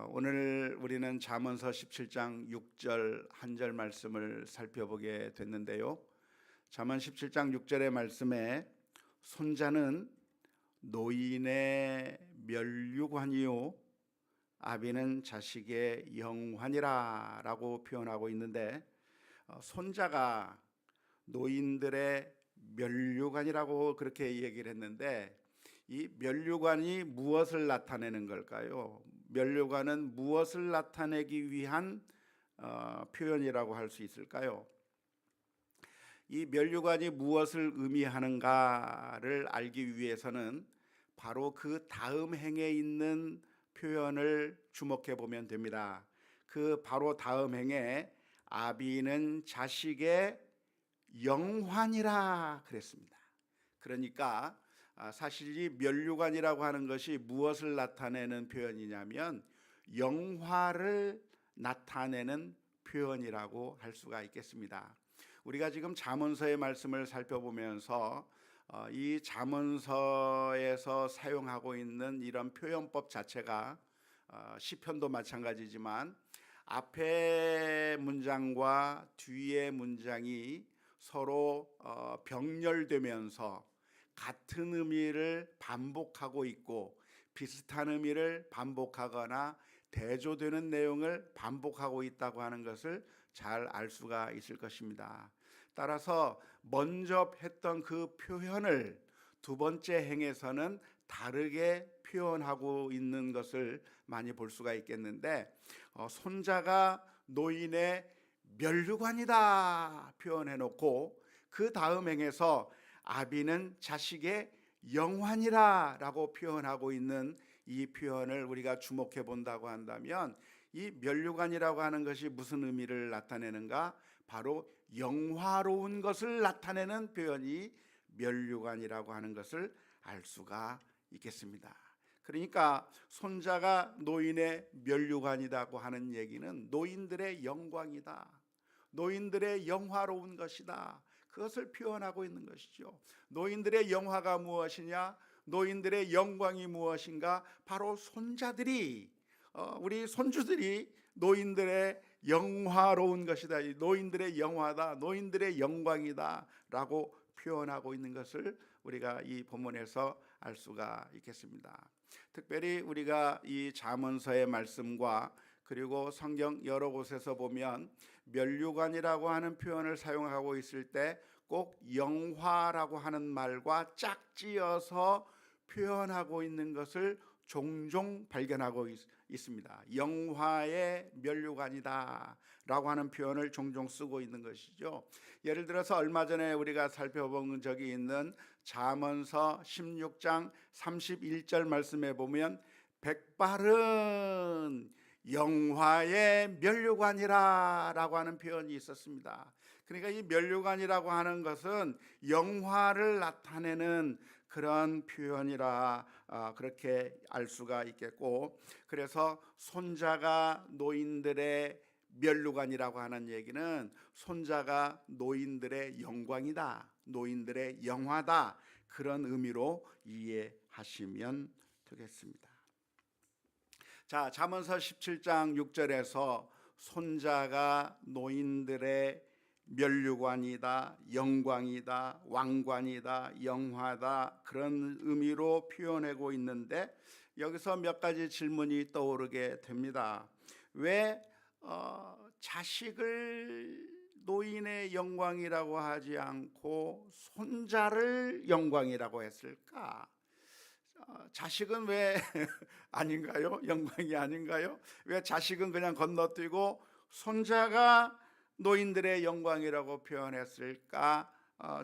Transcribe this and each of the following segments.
오늘 우리는 잠언서 17장 6절 한 절 말씀을 살펴보게 됐는데요. 잠언 17장 6절의 말씀에 손자는 노인의 면류관이요 아비는 자식의 영환이라 라고 표현하고 있는데, 손자가 노인들의 면류관이라고 그렇게 얘기를 했는데, 이 면류관이 무엇을 나타내는 걸까요? 면류관은 무엇을 나타내기 위한 표현이라고 할 수 있을까요? 이 면류관이 무엇을 의미하는가를 알기 위해서는 바로 그 다음 행에 있는 표현을 주목해 보면 됩니다. 그 바로 다음 행에 아비는 자식의 영환이라 그랬습니다. 그러니까 사실 이 면류관이라고 하는 것이 무엇을 나타내는 표현이냐면 영화를 나타내는 표현이라고 할 수가 있겠습니다. 우리가 지금 잠언서의 말씀을 살펴보면서 이 잠언서에서 사용하고 있는 이런 표현법 자체가 시편도 마찬가지지만 앞의 문장과 뒤의 문장이 서로 병렬되면서 같은 의미를 반복하고 있고 비슷한 의미를 반복하거나 대조되는 내용을 반복하고 있다고 하는 것을 잘 알 수가 있을 것입니다. 따라서 먼저 했던 그 표현을 두 번째 행에서는 다르게 표현하고 있는 것을 많이 볼 수가 있겠는데, 손자가 노인의 면류관이다 표현해 놓고 그 다음 행에서 아비는 자식의 영환이라 라고 표현하고 있는 이 표현을 우리가 주목해 본다고 한다면, 이 면류관이라고 하는 것이 무슨 의미를 나타내는가? 바로 영화로운 것을 나타내는 표현이 면류관이라고 하는 것을 알 수가 있겠습니다. 그러니까 손자가 노인의 면류관이라고 하는 얘기는 노인들의 영광이다, 노인들의 영화로운 것이다, 그것을 표현하고 있는 것이죠. 노인들의 영화가 무엇이냐? 노인들의 영광이 무엇인가? 바로 손자들이, 우리 손주들이 노인들의 영화로운 것이다, 노인들의 영화다, 노인들의 영광이다 라고 표현하고 있는 것을 우리가 이 본문에서 알 수가 있겠습니다. 특별히 우리가 이 잠언서의 말씀과 그리고 성경 여러 곳에서 보면 면류관이라고 하는 표현을 사용하고 있을 때 꼭 영화라고 하는 말과 짝지어서 표현하고 있는 것을 종종 발견하고 있습니다. 영화의 면류관이다 라고 하는 표현을 종종 쓰고 있는 것이죠. 예를 들어서 얼마 전에 우리가 살펴본 적이 있는 잠언서 16장 31절 말씀에 보면 백발은 영화의 면류관이라 라고 하는 표현이 있었습니다. 그러니까 이 면류관이라고 하는 것은 영화를 나타내는 그런 표현이라 그렇게 알 수가 있겠고, 그래서 손자가 노인들의 면류관이라고 하는 얘기는 손자가 노인들의 영광이다, 노인들의 영화다, 그런 의미로 이해하시면 되겠습니다. 자, 잠언서 17장 6절에서 손자가 노인들의 면류관이다, 영광이다, 왕관이다, 영화다, 그런 의미로 표현하고 있는데, 여기서 몇 가지 질문이 떠오르게 됩니다. 왜 자식을 노인의 영광이라고 하지 않고 손자를 영광이라고 했을까? 자식은 왜 아닌가요? 영광이 아닌가요? 왜 자식은 그냥 건너뛰고 손자가 노인들의 영광이라고 표현했을까?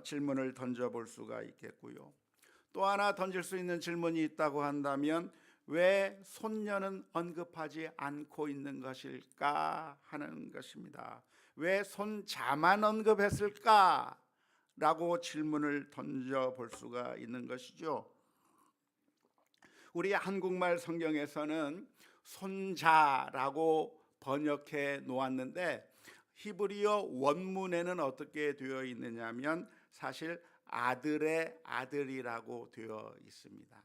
질문을 던져볼 수가 있겠고요. 또 하나 던질 수 있는 질문이 있다고 한다면 왜 손녀는 언급하지 않고 있는 것일까 하는 것입니다. 왜 손자만 언급했을까? 라고 질문을 던져볼 수가 있는 것이죠. 우리 한국말 성경에서는 손자라고 번역해 놓았는데 히브리어 원문에는 어떻게 되어 있느냐면 사실 아들의 아들이라고 되어 있습니다.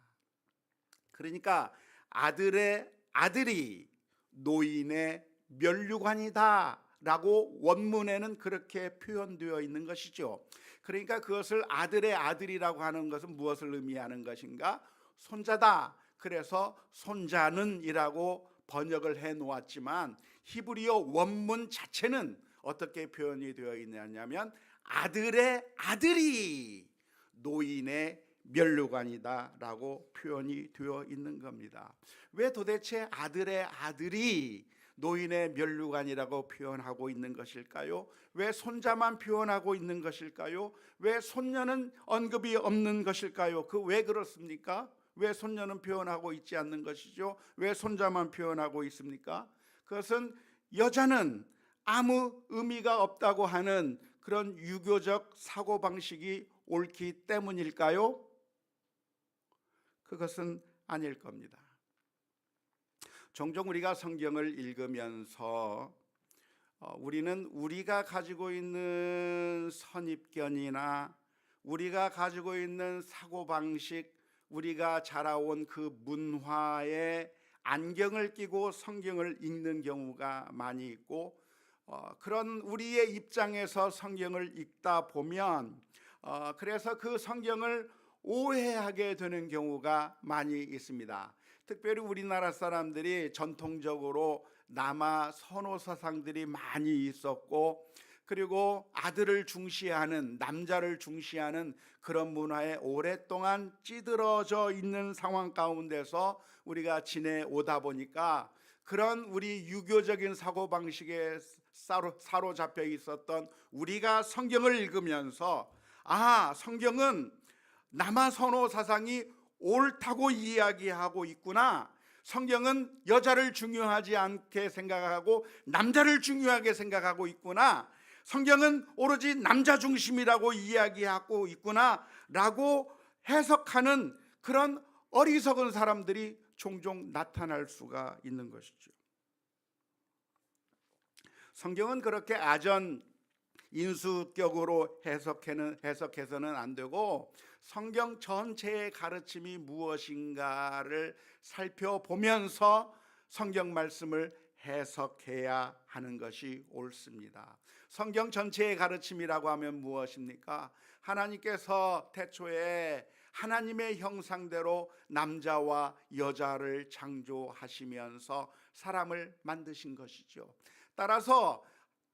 그러니까 아들의 아들이 노인의 면류관이다 라고 원문에는 그렇게 표현되어 있는 것이죠. 그러니까 그것을 아들의 아들이라고 하는 것은 무엇을 의미하는 것인가? 손자다. 그래서 손자는 이라고 번역을 해 놓았지만 히브리어 원문 자체는 어떻게 표현이 되어 있냐면 아들의 아들이 노인의 면류관이다 라고 표현이 되어 있는 겁니다. 왜 도대체 아들의 아들이 노인의 면류관이라고 표현하고 있는 것일까요? 왜 손자만 표현하고 있는 것일까요? 왜 손녀는 언급이 없는 것일까요? 왜 그렇습니까? 왜 손녀는 표현하고 있지 않는 것이죠? 왜 손자만 표현하고 있습니까? 그것은 여자는 아무 의미가 없다고 하는 그런 유교적 사고방식이 옳기 때문일까요? 그것은 아닐 겁니다. 종종 우리가 성경을 읽으면서 우리는 우리가 가지고 있는 선입견이나 우리가 가지고 있는 사고방식, 우리가 자라온 그 문화에 안경을 끼고 성경을 읽는 경우가 많이 있고 그런 우리의 입장에서 성경을 읽다 보면 그래서 그 성경을 오해하게 되는 경우가 많이 있습니다. 특별히 우리나라 사람들이 전통적으로 남아 선호 사상들이 많이 있었고 그리고 아들을 중시하는, 남자를 중시하는 그런 문화에 오랫동안 찌들어져 있는 상황 가운데서 우리가 지내오다 보니까 그런 우리 유교적인 사고방식에 사로잡혀 있었던 우리가 성경을 읽으면서 성경은 남아 선호 사상이 옳다고 이야기하고 있구나. 성경은 여자를 중요하지 않게 생각하고 남자를 중요하게 생각하고 있구나. 성경은 오로지 남자 중심이라고 이야기하고 있구나 라고 해석하는 그런 어리석은 사람들이 종종 나타날 수가 있는 것이죠. 성경은 그렇게 아전 인수격으로 해석해서는 안 되고 성경 전체의 가르침이 무엇인가를 살펴보면서 성경 말씀을 해석해야 하는 것이 옳습니다. 성경 전체의 가르침이라고 하면 무엇입니까? 하나님께서 태초에 하나님의 형상대로 남자와 여자를 창조하시면서 사람을 만드신 것이죠. 따라서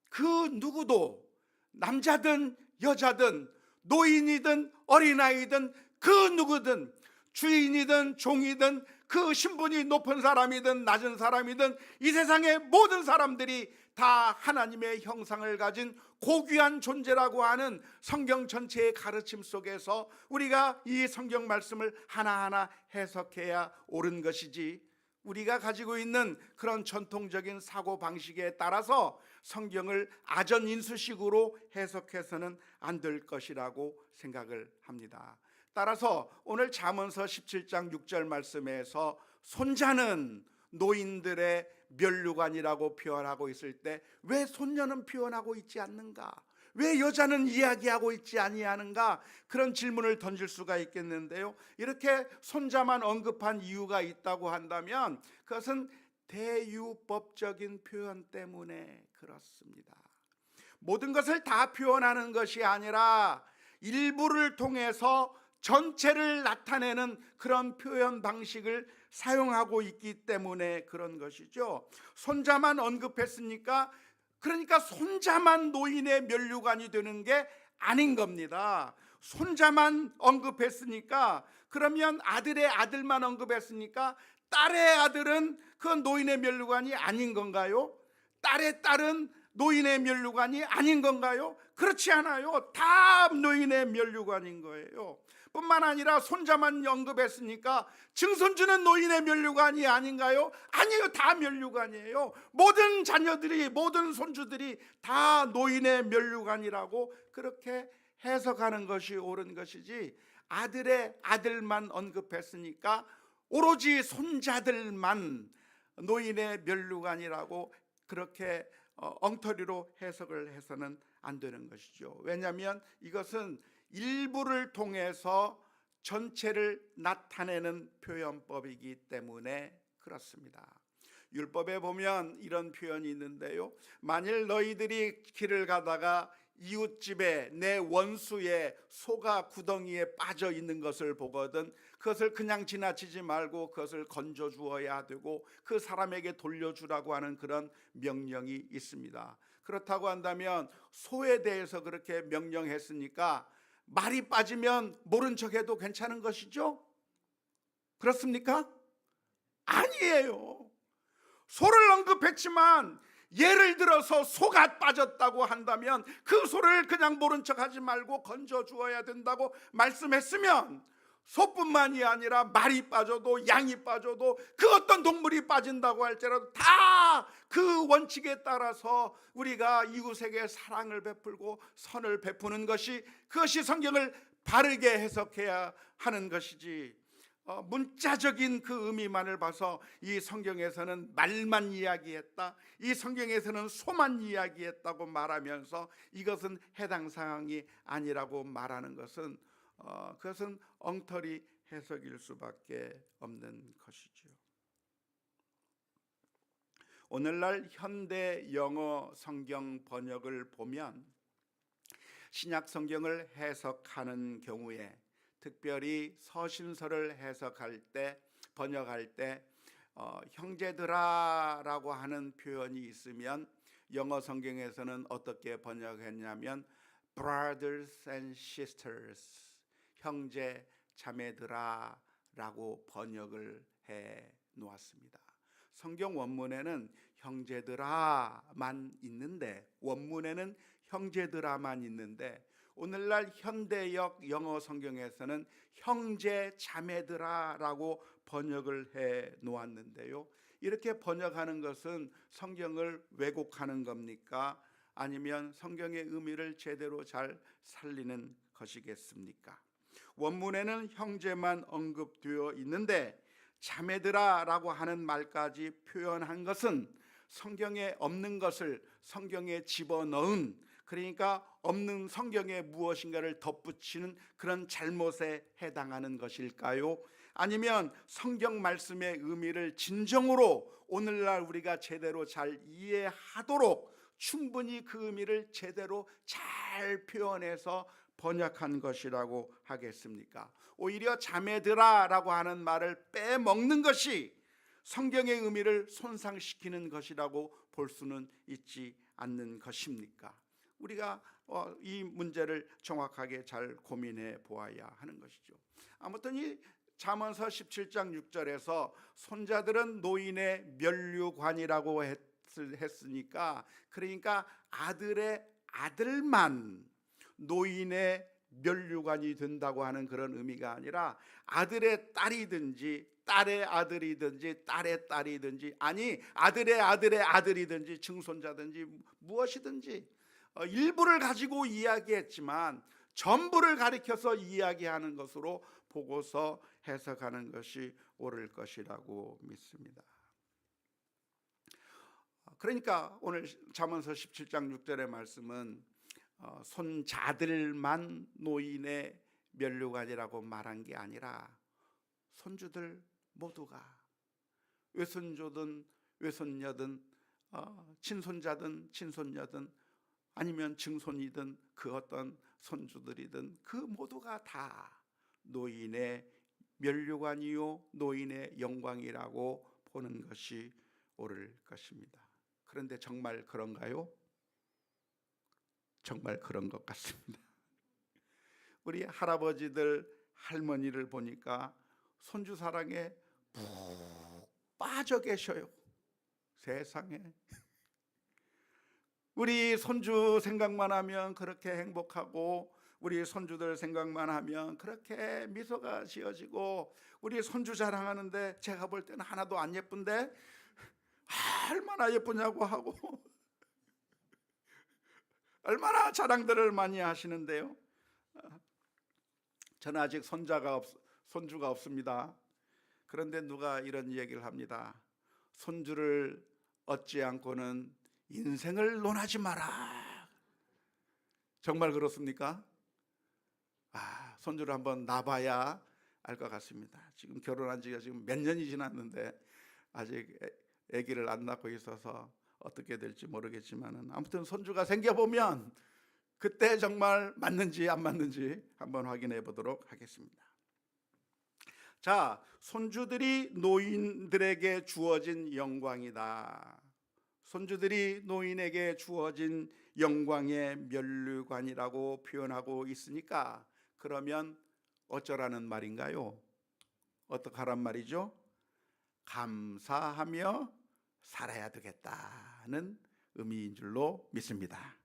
그 누구도 남자든 여자든 노인이든 어린아이든 그 누구든 주인이든 종이든 그 신분이 높은 사람이든 낮은 사람이든 이 세상의 모든 사람들이 다 하나님의 형상을 가진 고귀한 존재라고 하는 성경 전체의 가르침 속에서 우리가 이 성경 말씀을 하나하나 해석해야 옳은 것이지 우리가 가지고 있는 그런 전통적인 사고방식에 따라서 성경을 아전인수식으로 해석해서는 안 될 것이라고 생각을 합니다. 따라서 오늘 잠언서 17장 6절 말씀에서 손자는 노인들의 면류관이라고 표현하고 있을 때 왜 손녀는 표현하고 있지 않는가? 왜 여자는 이야기하고 있지 아니하는가? 그런 질문을 던질 수가 있겠는데요. 이렇게 손자만 언급한 이유가 있다고 한다면 그것은 대유법적인 표현 때문에 그렇습니다. 모든 것을 다 표현하는 것이 아니라 일부를 통해서 전체를 나타내는 그런 표현 방식을 사용하고 있기 때문에 그런 것이죠. 손자만 언급했으니까 그러니까 손자만 노인의 면류관이 되는 게 아닌 겁니다. 손자만 언급했으니까 그러면 아들의 아들만 언급했으니까 딸의 아들은 그 노인의 면류관이 아닌 건가요? 딸의 딸은 노인의 면류관이 아닌 건가요? 그렇지 않아요. 다 노인의 면류관인 거예요. 뿐만 아니라 손자만 언급했으니까 증손주는 노인의 면류관이 아닌가요? 아니에요. 다 면류관이에요. 모든 자녀들이, 모든 손주들이 다 노인의 면류관이라고 그렇게 해석하는 것이 옳은 것이지, 아들의 아들만 언급했으니까 오로지 손자들만 노인의 면류관이라고 그렇게 엉터리로 해석을 해서는 안 되는 것이죠. 왜냐하면 이것은 일부를 통해서 전체를 나타내는 표현법이기 때문에 그렇습니다. 율법에 보면 이런 표현이 있는데요. 만일 너희들이 길을 가다가 이웃집에 내 원수의 소가 구덩이에 빠져 있는 것을 보거든 그것을 그냥 지나치지 말고 그것을 건져 주어야 되고 그 사람에게 돌려주라고 하는 그런 명령이 있습니다. 그렇다고 한다면 소에 대해서 그렇게 명령했으니까 말이 빠지면 모른 척해도 괜찮은 것이죠? 그렇습니까? 아니에요. 소를 언급했지만 예를 들어서 소가 빠졌다고 한다면 그 소를 그냥 모른 척하지 말고 건져 주어야 된다고 말씀했으면 소뿐만이 아니라 말이 빠져도 양이 빠져도 그 어떤 동물이 빠진다고 할지라도 다 그 원칙에 따라서 우리가 이웃에게 사랑을 베풀고 선을 베푸는 것이 그것이 성경을 바르게 해석해야 하는 것이지 문자적인 그 의미만을 봐서 이 성경에서는 말만 이야기했다, 이 성경에서는 소만 이야기했다고 말하면서 이것은 해당 사항이 아니라고 말하는 것은 그것은 엉터리 해석일 수밖에 없는 것이죠. 오늘날 현대 영어 성경 번역을 보면 신약 성경을 해석하는 경우에 특별히 서신서를 해석할 때 번역할 때 형제들아라고 하는 표현이 있으면 영어 성경에서는 어떻게 번역했냐면 brothers and sisters, 형제 자매들아라고 번역을 해 놓았습니다. 성경 원문에는 형제들아만 있는데 원문에는 형제들아만 있는데 오늘날 현대역 영어 성경에서는 형제 자매들아라고 번역을 해 놓았는데요. 이렇게 번역하는 것은 성경을 왜곡하는 겁니까? 아니면 성경의 의미를 제대로 잘 살리는 것이겠습니까? 원문에는 형제만 언급되어 있는데 자매들아라고 하는 말까지 표현한 것은 성경에 없는 것을 성경에 집어넣은, 그러니까 없는 성경에 무엇인가를 덧붙이는 그런 잘못에 해당하는 것일까요? 아니면 성경 말씀의 의미를 진정으로 오늘날 우리가 제대로 잘 이해하도록 충분히 그 의미를 제대로 잘 표현해서 번역한 것이라고 하겠습니까? 오히려 자매들아라고 하는 말을 빼먹는 것이 성경의 의미를 손상시키는 것이라고 볼 수는 있지 않는 것입니까? 우리가 이 문제를 정확하게 잘 고민해 보아야 하는 것이죠. 아무튼 이 잠언서 17장 6절에서 손자들은 노인의 면류관이라고 했으니까, 그러니까 아들의 아들만 노인의 면류관이 된다고 하는 그런 의미가 아니라 아들의 딸이든지 딸의 아들이든지 딸의 딸이든지, 아니 아들의 아들의 아들이든지 증손자든지 무엇이든지 일부를 가지고 이야기했지만 전부를 가리켜서 이야기하는 것으로 보고서 해석하는 것이 옳을 것이라고 믿습니다. 그러니까 오늘 잠언서 17장 6절의 말씀은 손자들만 노인의 면류관이라고 말한 게 아니라 손주들 모두가, 외손주든 외손녀든 친손자든 친손녀든 아니면 증손이든 그 어떤 손주들이든 그 모두가 다 노인의 면류관이요 노인의 영광이라고 보는 것이 옳을 것입니다. 그런데 정말 그런가요? 정말 그런 것 같습니다. 우리 할아버지들 할머니를 보니까 손주 사랑에 푹 빠져 계셔요. 세상에 우리 손주 생각만 하면 그렇게 행복하고 우리 손주들 생각만 하면 그렇게 미소가 지어지고 우리 손주 자랑하는데 제가 볼 때는 하나도 안 예쁜데 얼마나 예쁘냐고 하고 얼마나 자랑들을 많이 하시는데요. 저는 아직 손주가 없습니다. 그런데 누가 이런 얘기를 합니다. 손주를 얻지 않고는 인생을 논하지 마라. 정말 그렇습니까? 손주를 한번 낳아봐야 알 것 같습니다. 지금 결혼한 지가 지금 몇 년이 지났는데 아직 아기를 안 낳고 있어서 어떻게 될지 모르겠지만은 아무튼 손주가 생겨보면 그때 정말 맞는지 안 맞는지 한번 확인해 보도록 하겠습니다. 자, 손주들이 노인들에게 주어진 영광이다. 손주들이 노인에게 주어진 영광의 면류관이라고 표현하고 있으니까 그러면 어쩌라는 말인가요? 어떡하란 말이죠? 감사하며 살아야 되겠다는 의미인 줄로 믿습니다.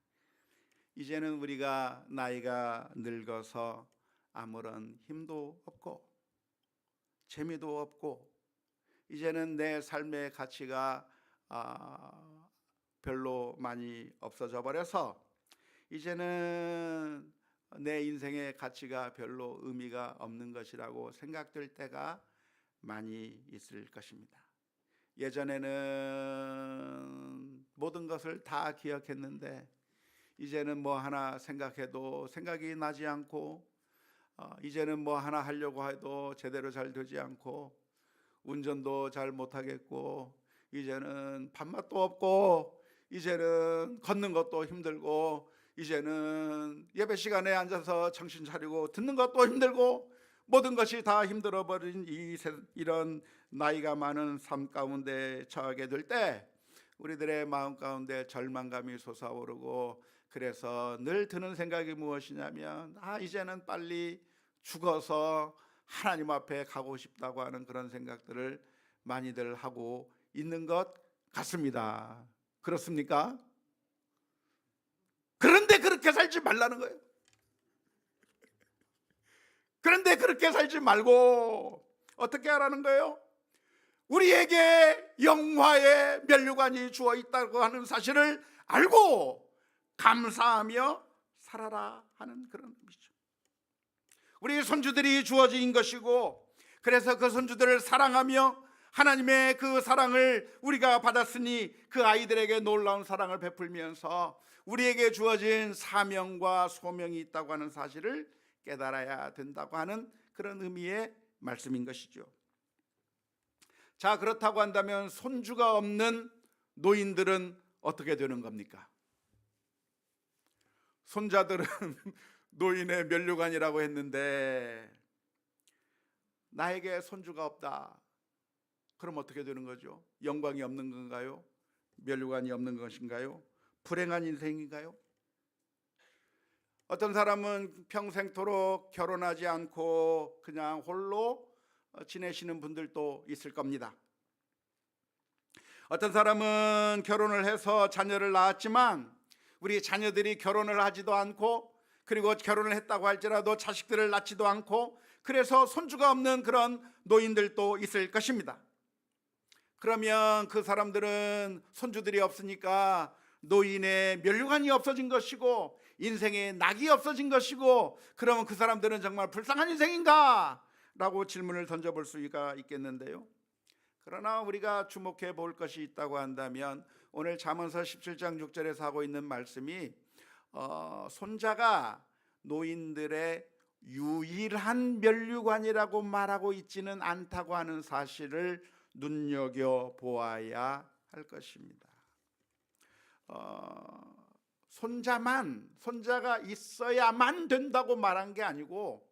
이제는 우리가 나이가 늙어서 아무런 힘도 없고 재미도 없고 이제는 내 삶의 가치가 별로 많이 없어져 버려서 이제는 내 인생의 가치가 별로 의미가 없는 것이라고 생각될 때가 많이 있을 것입니다. 예전에는 모든 것을 다 기억했는데 이제는 뭐 하나 생각해도 생각이 나지 않고 이제는 뭐 하나 하려고 해도 제대로 잘 되지 않고 운전도 잘 못하겠고 이제는 밥맛도 없고 이제는 걷는 것도 힘들고 이제는 예배 시간에 앉아서 정신 차리고 듣는 것도 힘들고 모든 것이 다 힘들어 버린 이런 나이가 많은 삶 가운데 처하게 될 때 우리들의 마음 가운데 절망감이 솟아오르고 그래서 늘 드는 생각이 무엇이냐면 이제는 빨리 죽어서 하나님 앞에 가고 싶다고 하는 그런 생각들을 많이들 하고 있는 것 같습니다. 그렇습니까? 그런데 그렇게 살지 말라는 거예요. 그런데 그렇게 살지 말고 어떻게 하라는 거예요? 우리에게 영화의 면류관이 주어 있다고 하는 사실을 알고 감사하며 살아라 하는 그런 의미죠. 우리 손주들이 주어진 것이고 그래서 그 손주들을 사랑하며 하나님의 그 사랑을 우리가 받았으니 그 아이들에게 놀라운 사랑을 베풀면서 우리에게 주어진 사명과 소명이 있다고 하는 사실을 깨달아야 된다고 하는 그런 의미의 말씀인 것이죠. 자, 그렇다고 한다면 손주가 없는 노인들은 어떻게 되는 겁니까? 손자들은 노인의 면류관이라고 했는데 나에게 손주가 없다. 그럼 어떻게 되는 거죠? 영광이 없는 건가요? 면류관이 없는 것인가요? 불행한 인생인가요? 어떤 사람은 평생토록 결혼하지 않고 그냥 홀로 지내시는 분들도 있을 겁니다. 어떤 사람은 결혼을 해서 자녀를 낳았지만 우리 자녀들이 결혼을 하지도 않고 그리고 결혼을 했다고 할지라도 자식들을 낳지도 않고 그래서 손주가 없는 그런 노인들도 있을 것입니다. 그러면 그 사람들은 손주들이 없으니까 노인의 면류관이 없어진 것이고 인생의 낙이 없어진 것이고 그러면 그 사람들은 정말 불쌍한 인생인가? 라고 질문을 던져볼 수가 있겠는데요. 그러나 우리가 주목해 볼 것이 있다고 한다면 오늘 잠언서 17장 6절에서 하고 있는 말씀이 손자가 노인들의 유일한 면류관이라고 말하고 있지는 않다고 하는 사실을 눈여겨보아야 할 것입니다. 손자가 있어야만 된다고 말한 게 아니고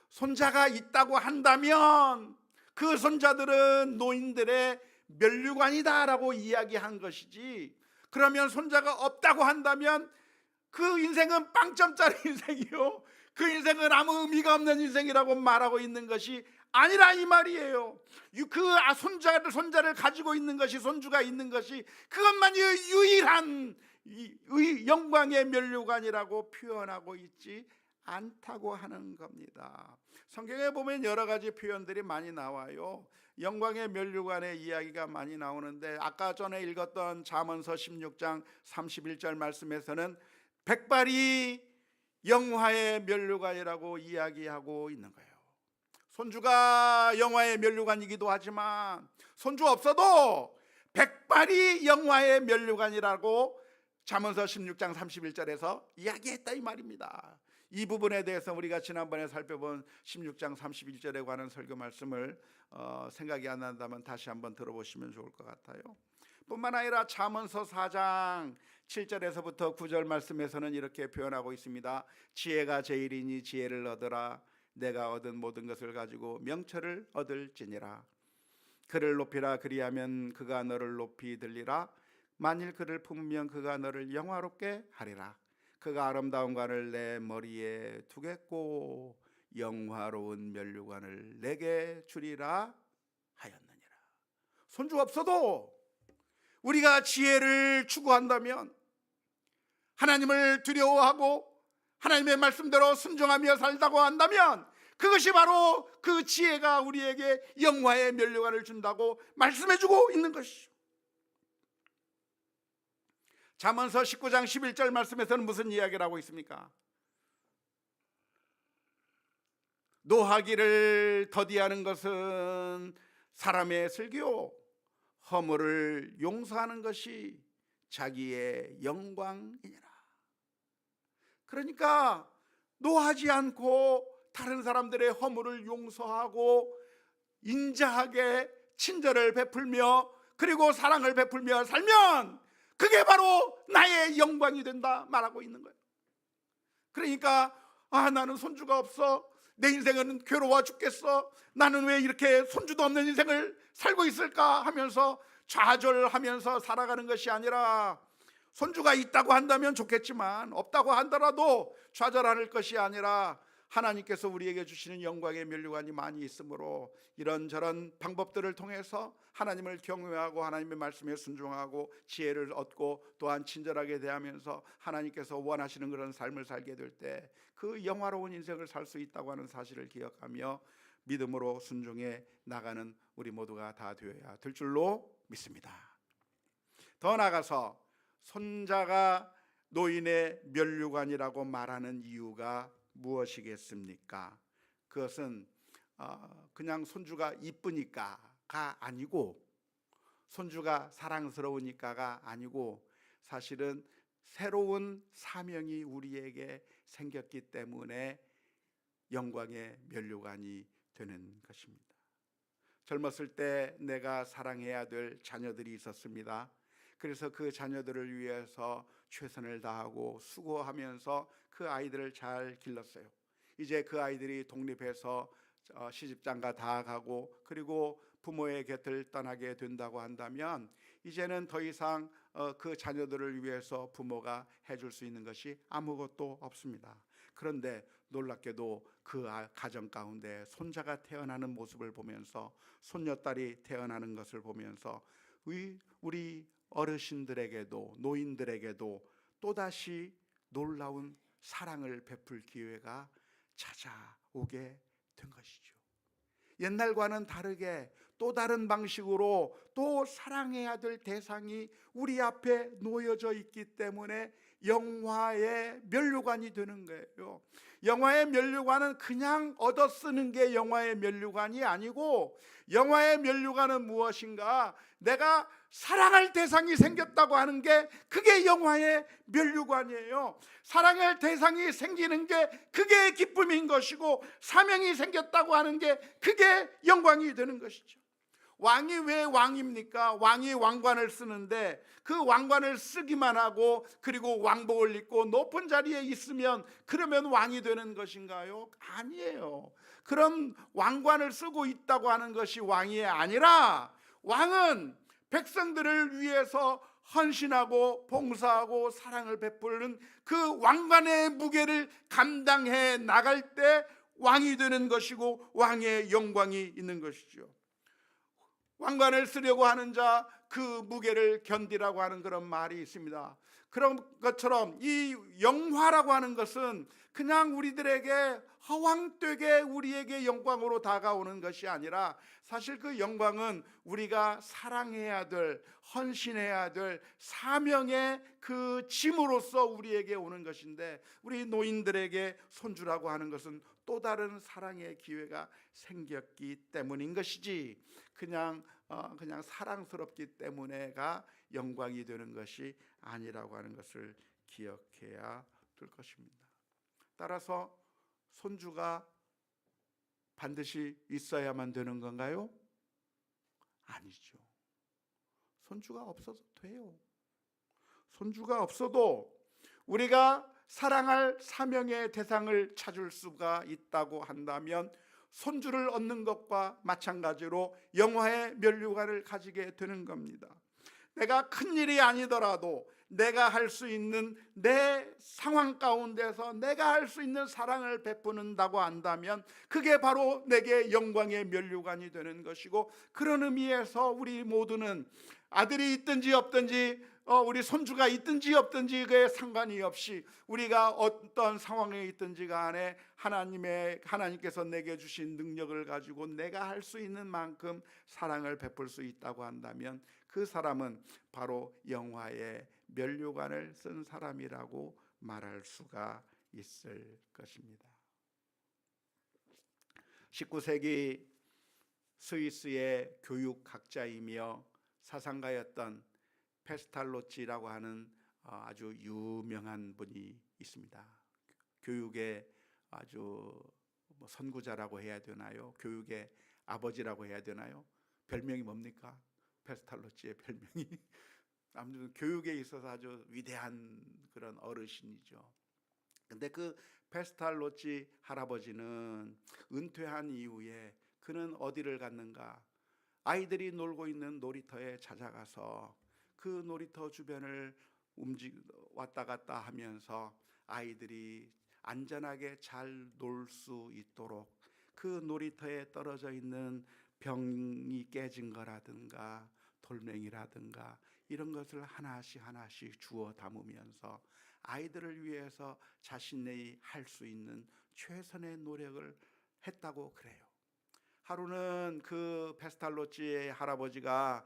손자가 있다고 한다면 그 손자들은 노인들의 면류관이다라고 이야기한 것이지 그러면 손자가 없다고 한다면 그 인생은 빵점짜리 인생이요 그 인생은 아무 의미가 없는 인생이라고 말하고 있는 것이 아니라 이 말이에요. 그 손자를 가지고 있는 것이 손주가 있는 것이 그것만이 유일한 영광의 면류관이라고 표현하고 있지 않다고 하는 겁니다. 성경에 보면 여러 가지 표현들이 많이 나와요. 영광의 면류관의 이야기가 많이 나오는데 아까 전에 읽었던 잠언서 16장 31절 말씀에서는 백발이 영화의 면류관이라고 이야기하고 있는 거예요. 손주가 영화의 면류관이기도 하지만 손주 없어도 백발이 영화의 면류관이라고 잠언서 16장 31절에서 이야기했다 이 말입니다. 이 부분에 대해서 우리가 지난번에 살펴본 16장 31절에 관한 설교 말씀을 생각이 안 난다면 다시 한번 들어보시면 좋을 것 같아요. 뿐만 아니라 잠언서 4장 7절에서부터 9절 말씀에서는 이렇게 표현하고 있습니다. 지혜가 제일이니 지혜를 얻으라. 내가 얻은 모든 것을 가지고 명철을 얻을지니라. 그를 높이라. 그리하면 그가 너를 높이 들리라. 만일 그를 품으면 그가 너를 영화롭게 하리라. 그가 아름다운 관을 내 머리에 두겠고 영화로운 면류관을 내게 주리라 하였느니라. 손주 없어도 우리가 지혜를 추구한다면, 하나님을 두려워하고 하나님의 말씀대로 순종하며 살다고 한다면, 그것이 바로 그 지혜가 우리에게 영화의 면류관을 준다고 말씀해주고 있는 것이죠. 잠언서 19장 11절 말씀에서는 무슨 이야기를 하고 있습니까? 노하기를 더디하는 것은 사람의 슬기요, 허물을 용서하는 것이 자기의 영광이니라. 그러니까 노하지 않고 다른 사람들의 허물을 용서하고 인자하게 친절을 베풀며 그리고 사랑을 베풀며 살면 그게 바로 나의 영광이 된다 말하고 있는 거예요. 그러니까 나는 손주가 없어, 내 인생은 괴로워 죽겠어, 나는 왜 이렇게 손주도 없는 인생을 살고 있을까 하면서 좌절하면서 살아가는 것이 아니라, 손주가 있다고 한다면 좋겠지만 없다고 하더라도 좌절할 것이 아니라 하나님께서 우리에게 주시는 영광의 면류관이 많이 있으므로 이런저런 방법들을 통해서 하나님을 경외하고 하나님의 말씀에 순종하고 지혜를 얻고 또한 친절하게 대하면서 하나님께서 원하시는 그런 삶을 살게 될 때 그 영화로운 인생을 살 수 있다고 하는 사실을 기억하며 믿음으로 순종해 나가는 우리 모두가 다 되어야 될 줄로 믿습니다. 더 나아가서 손자가 노인의 면류관이라고 말하는 이유가 무엇이겠습니까? 그것은 그냥 손주가 이쁘니까가 아니고, 손주가 사랑스러우니까가 아니고, 사실은 새로운 사명이 우리에게 생겼기 때문에 영광의 면류관이 되는 것입니다. 젊었을 때 내가 사랑해야 될 자녀들이 있었습니다. 그래서 그 자녀들을 위해서 최선을 다하고 수고하면서 그 아이들을 잘 길렀어요. 이제 그 아이들이 독립해서 시집장가 다 가고 그리고 부모의 곁을 떠나게 된다고 한다면 이제는 더 이상 그 자녀들을 위해서 부모가 해줄 수 있는 것이 아무것도 없습니다. 그런데 놀랍게도 그 가정 가운데 손자가 태어나는 모습을 보면서, 손녀딸이 태어나는 것을 보면서 우리 어르신들에게도 노인들에게도 또다시 놀라운 사랑을 베풀 기회가 찾아오게 된 것이죠. 옛날과는 다르게 또 다른 방식으로 또 사랑해야 될 대상이 우리 앞에 놓여져 있기 때문에 영화의 면류관이 되는 거예요. 영화의 면류관은 그냥 얻어 쓰는 게 영화의 면류관이 아니고, 영화의 면류관은 무엇인가? 내가 사랑할 대상이 생겼다고 하는 게 그게 영화의 면류관이에요. 사랑할 대상이 생기는 게 그게 기쁨인 것이고, 사명이 생겼다고 하는 게 그게 영광이 되는 것이죠. 왕이 왜 왕입니까? 왕이 왕관을 쓰는데 그 왕관을 쓰기만 하고 그리고 왕복을 입고 높은 자리에 있으면 그러면 왕이 되는 것인가요? 아니에요. 그럼 왕관을 쓰고 있다고 하는 것이 왕이 아니라, 왕은 백성들을 위해서 헌신하고 봉사하고 사랑을 베푸는 그 왕관의 무게를 감당해 나갈 때 왕이 되는 것이고 왕의 영광이 있는 것이죠. 왕관을 쓰려고 하는 자 그 무게를 견디라고 하는 그런 말이 있습니다. 그런 것처럼 이 영화라고 하는 것은 그냥 우리들에게 허황되게 우리에게 영광으로 다가오는 것이 아니라, 사실 그 영광은 우리가 사랑해야 될, 헌신해야 될 사명의 그 짐으로써 우리에게 오는 것인데, 우리 노인들에게 손주라고 하는 것은 또 다른 사랑의 기회가 생겼기 때문인 것이지, 그냥 사랑스럽기 때문에가 영광이 되는 것이 아니라고 하는 것을 기억해야 될 것입니다. 따라서 손주가 반드시 있어야만 되는 건가요? 아니죠. 손주가 없어도 돼요. 손주가 없어도 우리가 사랑할 사명의 대상을 찾을 수가 있다고 한다면 손주를 얻는 것과 마찬가지로 영화의 면류관을 가지게 되는 겁니다. 내가 큰일이 아니더라도 내가 할 수 있는 내 상황 가운데서 내가 할 수 있는 사랑을 베푸는다고 한다면 그게 바로 내게 영광의 면류관이 되는 것이고, 그런 의미에서 우리 모두는 아들이 있든지 없든지 우리 손주가 있든지 없든지 그에 상관이 없이 우리가 어떤 상황에 있든지 간에 하나님께서 내게 주신 능력을 가지고 내가 할 수 있는 만큼 사랑을 베풀 수 있다고 한다면 그 사람은 바로 영화의 면류관을 쓴 사람이라고 말할 수가 있을 것입니다. 19세기 스위스의 교육학자이며 사상가였던 페스탈로치라고 하는 아주 유명한 분이 있습니다. 교육의 아주 선구자라고 해야 되나요? 교육의 아버지라고 해야 되나요? 별명이 뭡니까? 페스탈로치의 별명이 아무튼 교육에 있어서 아주 위대한 그런 어르신이죠. 근데 그 페스탈로치 할아버지는 은퇴한 이후에 그는 어디를 갔는가? 아이들이 놀고 있는 놀이터에 찾아가서 그 놀이터 주변을 왔다 갔다 하면서 아이들이 안전하게 잘 놀 수 있도록 그 놀이터에 떨어져 있는 병이 깨진 거라든가 돌멩이라든가 이런 것을 하나씩 주워 담으면서 아이들을 위해서 자신이 할 수 있는 최선의 노력을 했다고 그래요. 하루는 그 페스탈로치의 할아버지가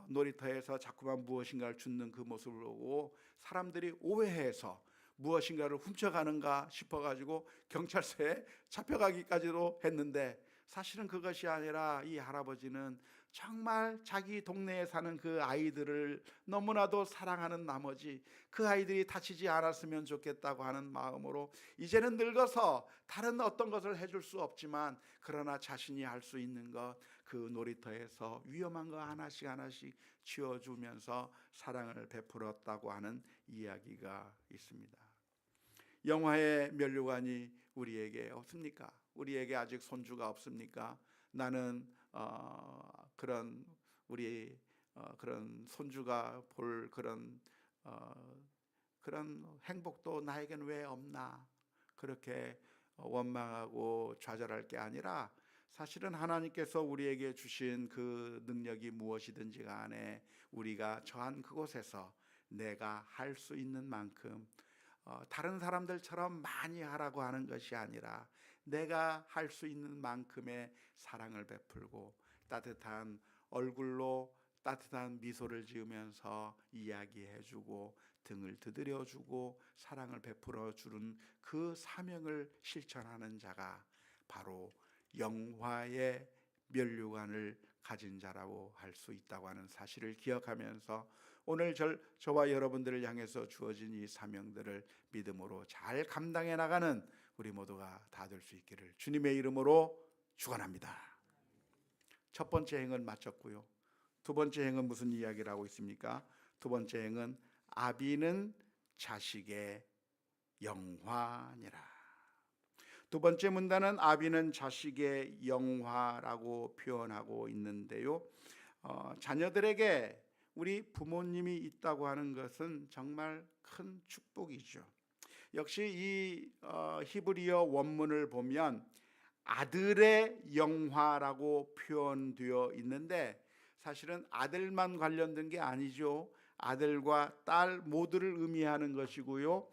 놀이터에서 자꾸만 무엇인가를 줍는 그 모습을 보고 사람들이 오해해서 무엇인가를 훔쳐가는가 싶어가지고 경찰서에 잡혀가기까지도 했는데, 사실은 그것이 아니라 이 할아버지는 정말 자기 동네에 사는 그 아이들을 너무나도 사랑하는 나머지 그 아이들이 다치지 않았으면 좋겠다고 하는 마음으로 이제는 늙어서 다른 어떤 것을 해줄 수 없지만 그러나 자신이 할 수 있는 것, 그 놀이터에서 위험한 거 하나씩 치워주면서 사랑을 베풀었다고 하는 이야기가 있습니다. 영화의 면류관이 우리에게 없습니까? 우리에게 아직 손주가 없습니까? 나는 그런 우리 그런 손주가 볼 그런 행복도 나에겐 왜 없나? 그렇게 원망하고 좌절할 게 아니라 사실은 하나님께서 우리에게 주신 그 능력이 무엇이든지 간에 우리가 처한 그곳에서 내가 할 수 있는 만큼 다른 사람들처럼 많이 하라고 하는 것이 아니라 내가 할 수 있는 만큼의 사랑을 베풀고 따뜻한 얼굴로 따뜻한 미소를 지으면서 이야기해주고 등을 두드려주고 사랑을 베풀어 주는 그 사명을 실천하는 자가 바로 영화의 면류관을 가진 자라고 할 수 있다고 하는 사실을 기억하면서 오늘 저와 여러분들을 향해서 주어진 이 사명들을 믿음으로 잘 감당해 나가는 우리 모두가 다 될 수 있기를 주님의 이름으로 축원합니다. 첫 번째 행은 마쳤고요. 두 번째 행은 무슨 이야기를 하고 있습니까? 두 번째 행은 아비는 자식의 영화니라. 두 번째 문단은 아비는 자식의 영화라고 표현하고 있는데요. 자녀들에게 우리 부모님이 있다고 하는 것은 정말 큰 축복이죠. 역시 이 히브리어 원문을 보면 아들의 영화라고 표현되어 있는데 사실은 아들만 관련된 게 아니죠. 아들과 딸 모두를 의미하는 것이고요.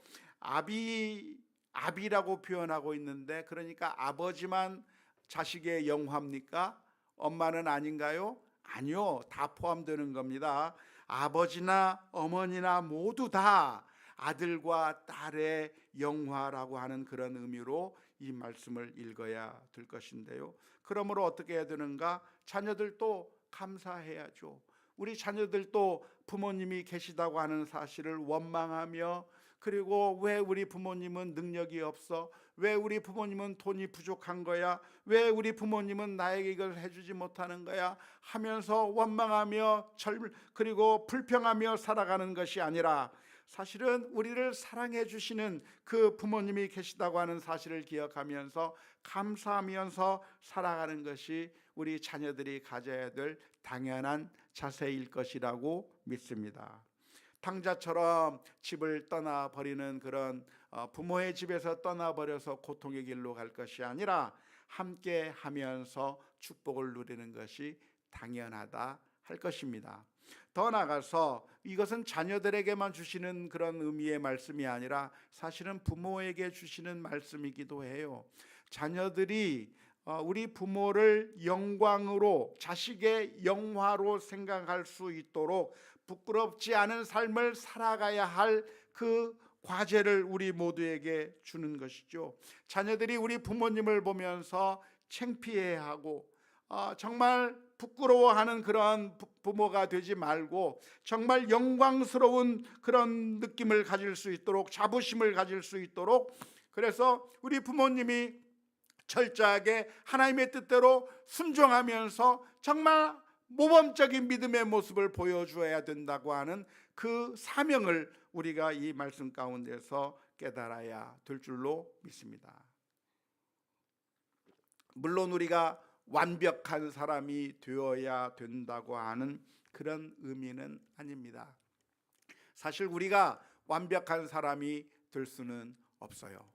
아비라고 표현하고 있는데 그러니까 아버지만 자식의 영화입니까? 엄마는 아닌가요? 아니요, 다 포함되는 겁니다. 아버지나 어머니나 모두 다 아들과 딸의 영화라고 하는 그런 의미로 이 말씀을 읽어야 될 것인데요. 그러므로 어떻게 해야 되는가? 자녀들도 감사해야죠. 우리 자녀들도 부모님이 계시다고 하는 사실을 원망하며 그리고 왜 우리 부모님은 능력이 없어? 왜 우리 부모님은 돈이 부족한 거야? 왜 우리 부모님은 나에게 이걸 해주지 못하는 거야? 하면서 원망하며 그리고 불평하며 살아가는 것이 아니라, 사실은 우리를 사랑해 주시는 그 부모님이 계시다고 하는 사실을 기억하면서 감사하면서 살아가는 것이 우리 자녀들이 가져야 될 당연한 자세일 것이라고 믿습니다. 탕자처럼 집을 떠나버리는 그런 부모의 집에서 떠나버려서 고통의 길로 갈 것이 아니라 함께 하면서 축복을 누리는 것이 당연하다 할 것입니다. 더 나아가서 이것은 자녀들에게만 주시는 그런 의미의 말씀이 아니라 사실은 부모에게 주시는 말씀이기도 해요. 자녀들이 우리 부모를 영광으로, 자식의 영화로 생각할 수 있도록 부끄럽지 않은 삶을 살아가야 할 그 과제를 우리 모두에게 주는 것이죠. 자녀들이 우리 부모님을 보면서 창피해하고 정말 부끄러워하는 그런 부모가 되지 말고 정말 영광스러운 그런 느낌을 가질 수 있도록, 자부심을 가질 수 있도록, 그래서 우리 부모님이 철저하게 하나님의 뜻대로 순종하면서 정말 모범적인 믿음의 모습을 보여주어야 된다고 하는 그 사명을 우리가 이 말씀 가운데서 깨달아야 될 줄로 믿습니다. 물론 우리가 완벽한 사람이 되어야 된다고 하는 그런 의미는 아닙니다. 사실 우리가 완벽한 사람이 될 수는 없어요.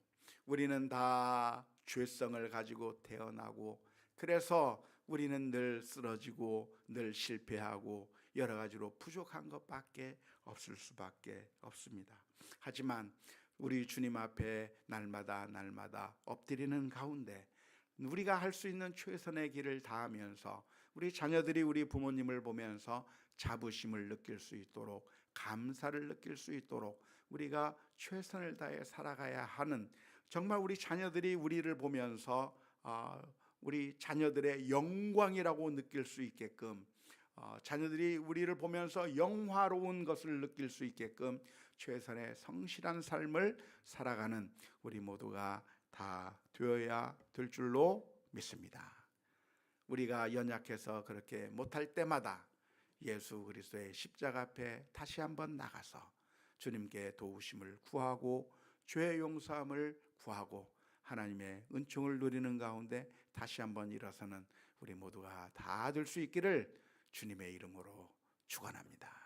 우리는 다 죄성을 가지고 태어나고, 그래서 우리는 늘 쓰러지고 늘 실패하고 여러 가지로 부족한 것밖에 없을 수밖에 없습니다. 하지만 우리 주님 앞에 날마다 엎드리는 가운데 우리가 할 수 있는 최선의 길을 다하면서 우리 자녀들이 우리 부모님을 보면서 자부심을 느낄 수 있도록, 감사를 느낄 수 있도록 우리가 최선을 다해 살아가야 하는, 정말 우리 자녀들이 우리를 보면서 우리 자녀들의 영광이라고 느낄 수 있게끔, 자녀들이 우리를 보면서 영화로운 것을 느낄 수 있게끔 최선의 성실한 삶을 살아가는 우리 모두가 다 되어야 될 줄로 믿습니다. 우리가 연약해서 그렇게 못할 때마다 예수 그리스도의 십자가 앞에 다시 한번 나가서 주님께 도우심을 구하고 죄의 용서함을 구하고 하나님의 은총을 누리는 가운데 다시 한번 일어서는 우리 모두가 다 될 수 있기를 주님의 이름으로 축원합니다.